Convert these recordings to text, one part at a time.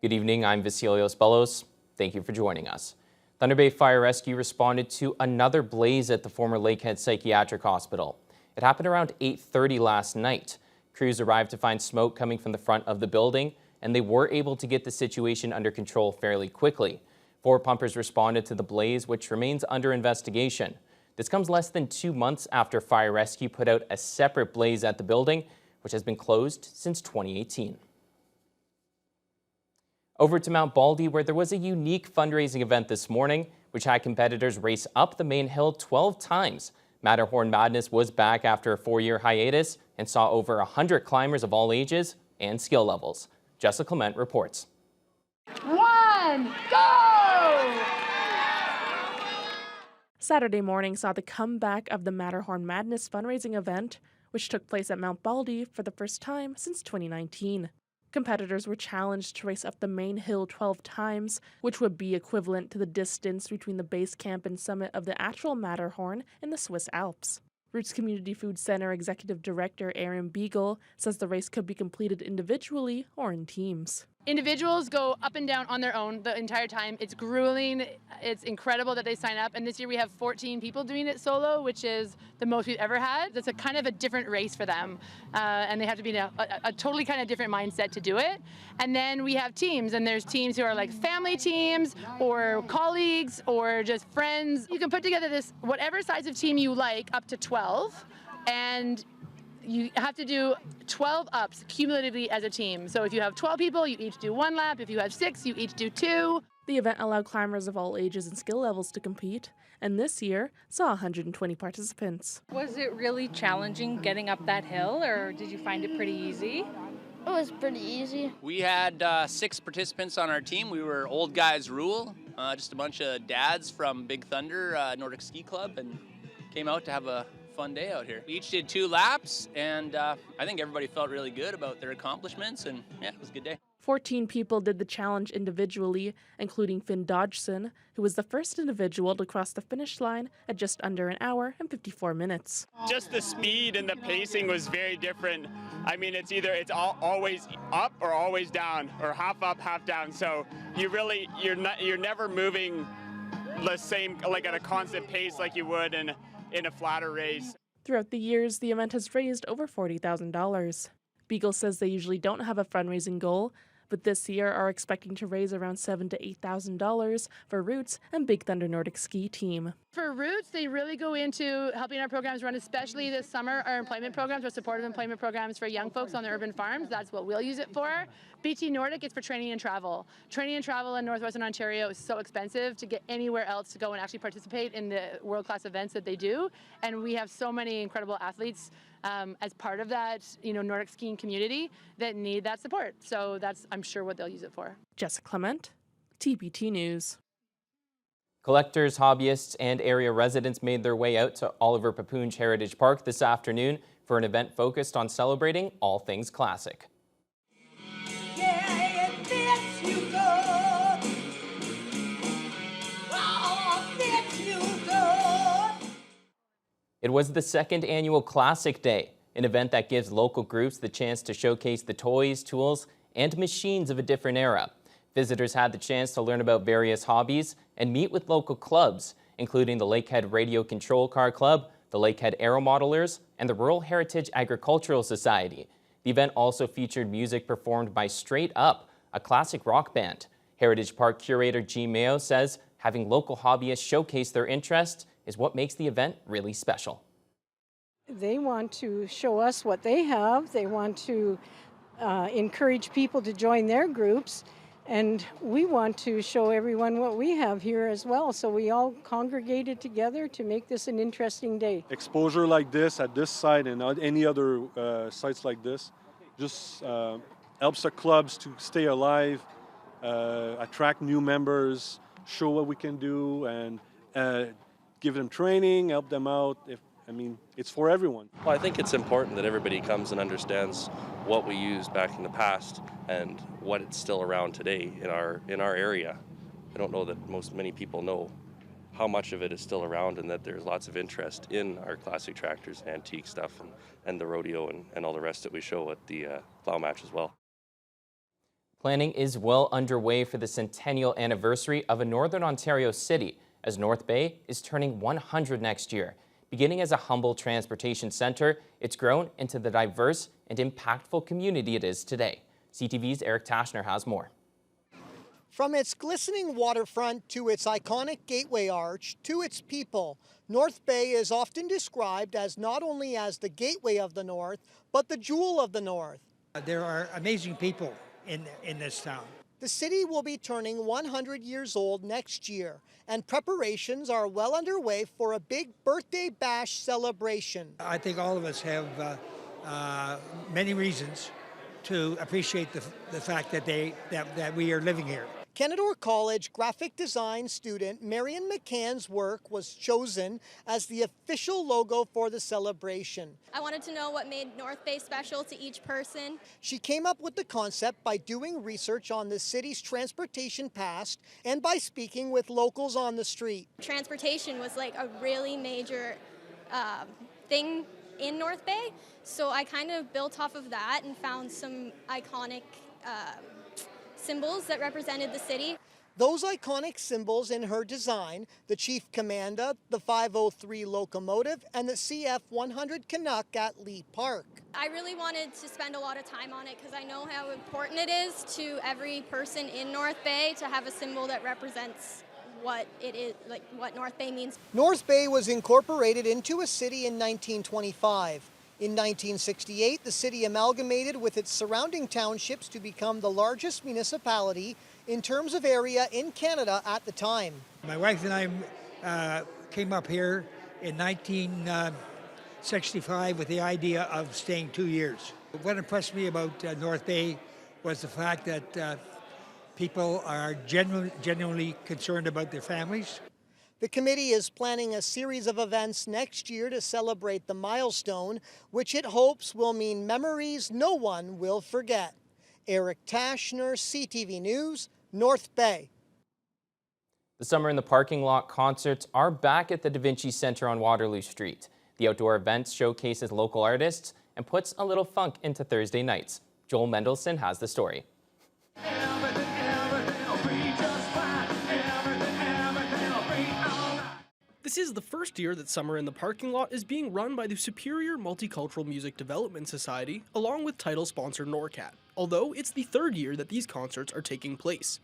Good evening, I'm Vasilios Bellos. Thank you for joining us. Thunder Bay Fire Rescue responded to another blaze at the former Lakehead Psychiatric Hospital. It happened around 8:30 last night. Crews arrived to find smoke coming from the front of the building, and they were able to get the situation under control fairly quickly. 4 pumpers responded to the blaze, which remains under investigation. This comes less than 2 months after Fire Rescue put out a separate blaze at the building, which has been closed since 2018. Over to Mount Baldy, where there was a unique fundraising event this morning, which had competitors race up the main hill 12 times. Matterhorn Madness was back after a 4-year hiatus and saw over 100 climbers of all ages and skill levels. Jessica Clement reports. 1, go! Saturday morning saw the comeback of the Matterhorn Madness fundraising event, which took place at Mount Baldy for the first time since 2019. Competitors were challenged to race up the main hill 12 times, which would be equivalent to the distance between the base camp and summit of the actual Matterhorn in the Swiss Alps. Roots Community Food Center Executive Director Aaron Beagle says the race could be completed individually or in teams. Individuals go up and down on their own the entire time. It's grueling. It's incredible that they sign up. And this year we have 14 people doing it solo, which is the most we've ever had. It's a kind of a different race for them. And they have to be in a totally kind of different mindset to do it. And then we have teams, and there's teams who are like family teams or colleagues or just friends. You can put together this, whatever size of team you like, up to 12. And you have to do 12 ups cumulatively as a team. So if you have 12 people, you each do 1 lap. If you have 6, you each do 2. The event allowed climbers of all ages and skill levels to compete, and this year saw 120 participants. Was it really challenging getting up that hill, or did you find it pretty easy? It was pretty easy. We had 6 participants on our team. We were old guys rule, just a bunch of dads from Big Thunder Nordic Ski Club, and came out to have a fun day out here. We each did 2 laps, and I think everybody felt really good about their accomplishments, and yeah, it was a good day. 14 people did the challenge individually, including Finn Dodgson, who was the first individual to cross the finish line at just under an hour and 54 minutes. Just the speed and the pacing was very different. I mean, it's always up or always down, or half up, half down. So you're never moving the same, like at a constant pace like you would in a flatter race. Throughout the years, the event has raised over $40,000. Beagle says they usually don't have a fundraising goal, but this year are expecting to raise around $7,000 to $8,000 for Roots and Big Thunder Nordic Ski Team. For Roots, they really go into helping our programs run, especially this summer, our employment programs, our supportive employment programs for young folks on the urban farms. That's what we'll use it for. BT Nordic is for training and travel. Training and travel in Northwestern Ontario is so expensive to get anywhere else to go and actually participate in the world-class events that they do. And we have so many incredible athletes as part of that, Nordic skiing community that need that support. So that's, I'm sure, what they'll use it for. Jessica Clement, TPT News. Collectors, hobbyists, and area residents made their way out to Oliver Papoonge Heritage Park this afternoon for an event focused on celebrating all things classic. It was the second annual Classic Day, an event that gives local groups the chance to showcase the toys, tools, and machines of a different era. Visitors had the chance to learn about various hobbies and meet with local clubs, including the Lakehead Radio Control Car Club, the Lakehead Aero Modelers, and the Rural Heritage Agricultural Society. The event also featured music performed by Straight Up, a classic rock band. Heritage Park curator G. Mayo says having local hobbyists showcase their interests is what makes the event really special. They want to show us what they have. They want to encourage people to join their groups. And we want to show everyone what we have here as well. So we all congregated together to make this an interesting day. Exposure like this at this site and any other sites like this just helps the clubs to stay alive, attract new members, show what we can do, and give them training, help them out. It's for everyone. Well, I think it's important that everybody comes and understands what we used back in the past and what it's still around today in our area. I don't know that many people know how much of it is still around, and that there's lots of interest in our classic tractors, antique stuff, and the rodeo and all the rest that we show at the plow match as well. Planning is well underway for the centennial anniversary of a Northern Ontario city, as North Bay is turning 100 next year. Beginning as a humble transportation centre, it's grown into the diverse and impactful community it is today. CTV's Eric Tashner has more. From its glistening waterfront to its iconic Gateway Arch to its people, North Bay is often described as not only as the gateway of the North, but the jewel of the North. There are amazing people in this town. The city will be turning 100 years old next year, and preparations are well underway for a big birthday bash celebration. I think all of us have many reasons to appreciate the fact that we are living here. Kenador College graphic design student Marion McCann's work was chosen as the official logo for the celebration. I wanted to know what made North Bay special to each person. She came up with the concept by doing research on the city's transportation past and by speaking with locals on the street. Transportation was like a really major thing in North Bay, so I kind of built off of that and found some iconic symbols that represented the city. Those iconic symbols in her design, the Chief Commander, the 503 locomotive, and the CF-100 Canuck at Lee Park. I really wanted to spend a lot of time on it because I know how important it is to every person in North Bay to have a symbol that represents what it is, like what North Bay means. North Bay was incorporated into a city in 1925. In 1968, the city amalgamated with its surrounding townships to become the largest municipality in terms of area in Canada at the time. My wife and I came up here in 1965 with the idea of staying 2 years. What impressed me about North Bay was the fact that people are genuinely concerned about their families. The committee is planning a series of events next year to celebrate the milestone, which it hopes will mean memories no one will forget. Eric Tashner, CTV News, North Bay. The Summer in the Parking Lot concerts are back at the Da Vinci Centre on Waterloo Street. The outdoor event showcases local artists and puts a little funk into Thursday nights. Joel Mendelson has the story. This is the first year that Summer in the Parking Lot is being run by the Superior Multicultural Music Development Society, along with title sponsor NORCAT, although it's the third year that these concerts are taking place.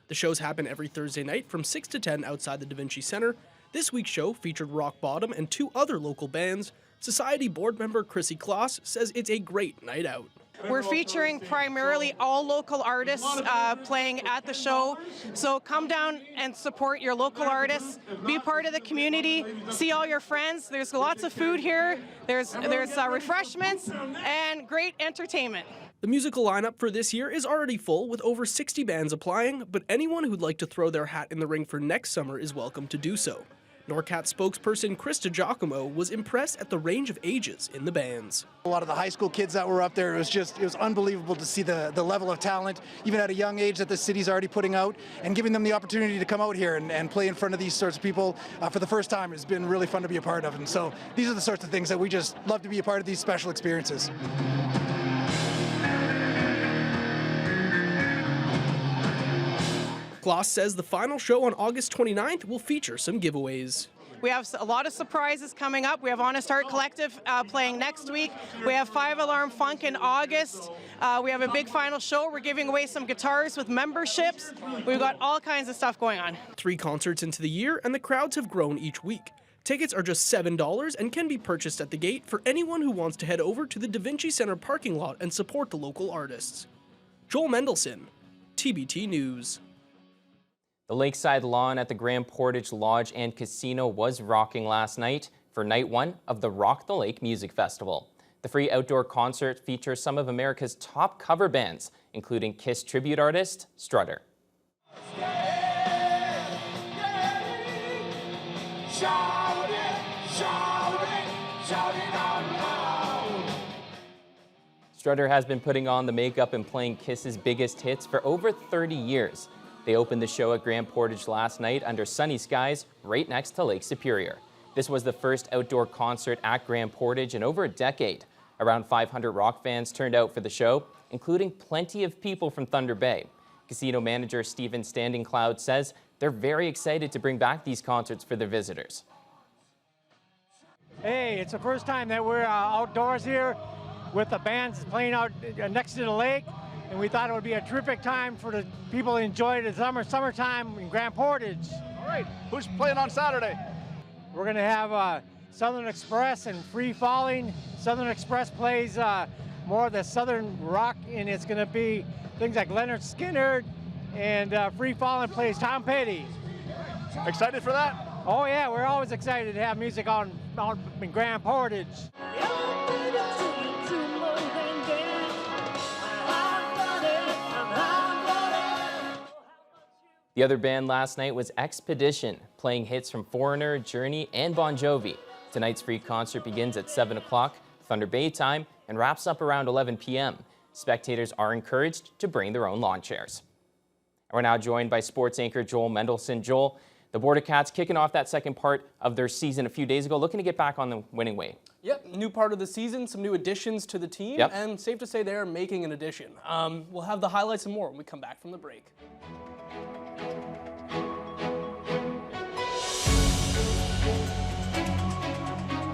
The shows happen every Thursday night from 6 to 10 outside the Da Vinci Centre. This week's show featured Rock Bottom and 2 other local bands. Society board member Chrissy Kloss says it's a great night out. We're featuring primarily all local artists playing at the show. So come down and support your local artists. Be part of the community. See all your friends. There's lots of food here. There's refreshments and great entertainment. The musical lineup for this year is already full with over 60 bands applying, but anyone who'd like to throw their hat in the ring for next summer is welcome to do so. NORCAT spokesperson Krista Giacomo was impressed at the range of ages in the bands. A lot of the high school kids that were up there, it was unbelievable to see the level of talent, even at a young age, that the city's already putting out, and giving them the opportunity to come out here and play in front of these sorts of people for the first time has been really fun to be a part of. And so these are the sorts of things that we just love to be a part of, these special experiences. Kloss says the final show on August 29th will feature some giveaways. We have a lot of surprises coming up. We have Honest Art Collective playing next week. We have 5 Alarm Funk in August. We have a big final show. We're giving away some guitars with memberships. We've got all kinds of stuff going on. 3 concerts into the year, and the crowds have grown each week. Tickets are just $7 and can be purchased at the gate for anyone who wants to head over to the Da Vinci Centre parking lot and support the local artists. Joel Mendelson, TBT News. The lakeside lawn at the Grand Portage Lodge and Casino was rocking last night for night 1 of the Rock the Lake Music Festival. The free outdoor concert features some of America's top cover bands, including Kiss tribute artist Strutter. Strutter has been putting on the makeup and playing Kiss's biggest hits for over 30 years. They opened the show at Grand Portage last night under sunny skies right next to Lake Superior. This was the first outdoor concert at Grand Portage in over a decade. Around 500 Rock fans turned out for the show, including plenty of people from Thunder Bay. Casino manager Stephen Standing Cloud says they're very excited to bring back these concerts for their visitors. Hey, it's the first time that we're outdoors here with the bands playing out next to the lake, and we thought it would be a terrific time for the people to enjoy the summertime in Grand Portage. All right, who's playing on Saturday? We're going to have Southern Express and Free Falling. Southern Express plays more of the Southern rock, and it's going to be things like Leonard Skinner, and Free Falling plays Tom Petty. Excited for that? Oh yeah, we're always excited to have music on in Grand Portage. The other band last night was Expedition, playing hits from Foreigner, Journey, and Bon Jovi. Tonight's free concert begins at 7 o'clock Thunder Bay time and wraps up around 11 p.m. Spectators are encouraged to bring their own lawn chairs. We're now joined by sports anchor Joel Mendelson. Joel, the Border Cats kicking off that second part of their season a few days ago, looking to get back on the winning way. Yep, new part of the season, some new additions to the team, and safe to say they are making an addition. We'll have the highlights and more when we come back from the break.